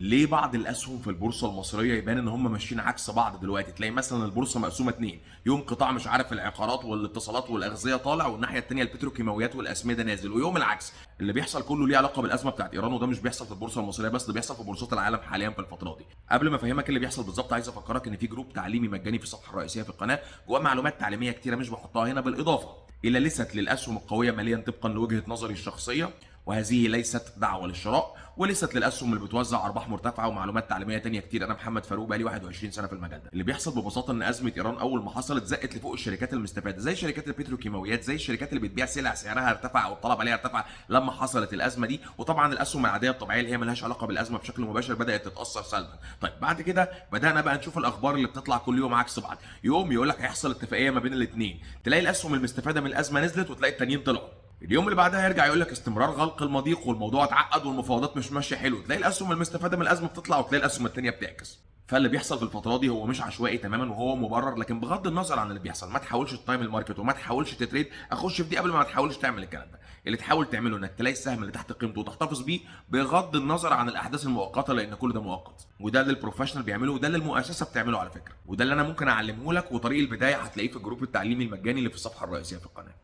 ليه بعض الاسهم في البورصه المصريه يبان ان هم ماشيين عكس بعض دلوقتي؟ تلاقي مثلا البورصه مقسومه اتنين، يوم قطاع مش عارف العقارات والاتصالات والاغذيه طالع، والناحيه التانيه البتروكيماويات والاسمده نازل، ويوم العكس. اللي بيحصل كله ليه علاقه بالازمه بتاعت ايران، وده مش بيحصل في البورصه المصريه بس، ده بيحصل في بورصات العالم حاليا في الفتره دي. قبل ما افهمك اللي بيحصل بالظبط، عايز افكرك ان في جروب تعليمي مجاني في الصفحه الرئيسيه في القناه، جواه معلومات تعليميه كتيره مش بحطها هنا، بالاضافه الى لست للاسهم القويه ماليا طبقا لوجهه نظري الشخصيه، وهذه ليست دعوه للشراء، وليست للاسهم اللي بتوزع ارباح مرتفعه، ومعلومات تعليميه تانية كتير. انا محمد فاروق بقالي 21 سنه في المجال ده. اللي بيحصل ببساطه ان ازمه ايران اول ما حصلت زقت لفوق الشركات المستفاده، زي شركات البتروكيماويات، زي الشركات اللي بتبيع سلع سعرها ارتفع او الطلب عليها ارتفع لما حصلت الازمه دي. وطبعا الاسهم العاديه الطبيعيه اللي هي ملهاش علاقه بالازمه بشكل مباشر بدات تتاثر سلبا. طيب بعد كده بدانا بقى نشوف الاخبار اللي بتطلع كل يوم عكس بعض. يوم يقول لك هيحصل اتفاقيه ما بين الاثنين، تلاقي الاسهم المستفاده من الازمه نزلت، وتلاقي التانيين طلعوا. اليوم اللي بعدها يرجع يقول لك استمرار غلق المضيق والموضوع اتعقد والمفاوضات مش ماشيه حلو، تلاقي الاسهم المستفاده من الازمه بتطلع، وتلاقي الاسهم الثانيه بتعكس. فاللي بيحصل في الفتره دي هو مش عشوائي تماما وهو مبرر، لكن بغض النظر عن اللي بيحصل ما تحاولش تتايم الماركت وما تحاولش تتريد. اخش في دي قبل ما تحاولش تعمل الكلام ده. اللي تحاول تعمله انك تلاقي السهم اللي تحت قيمته وتحتفظ بيه بغض النظر عن الاحداث المؤقته، لان كل ده مؤقت. وده اللي البروفيشنال بيعمله، وده اللي المؤسسه بتعمله على فكره، وده اللي انا ممكن اعلمه لك. وطريق البدايه هتلاقيه في الجروب التعليمي المجاني اللي في الصفحه الرئيسيه في القناه.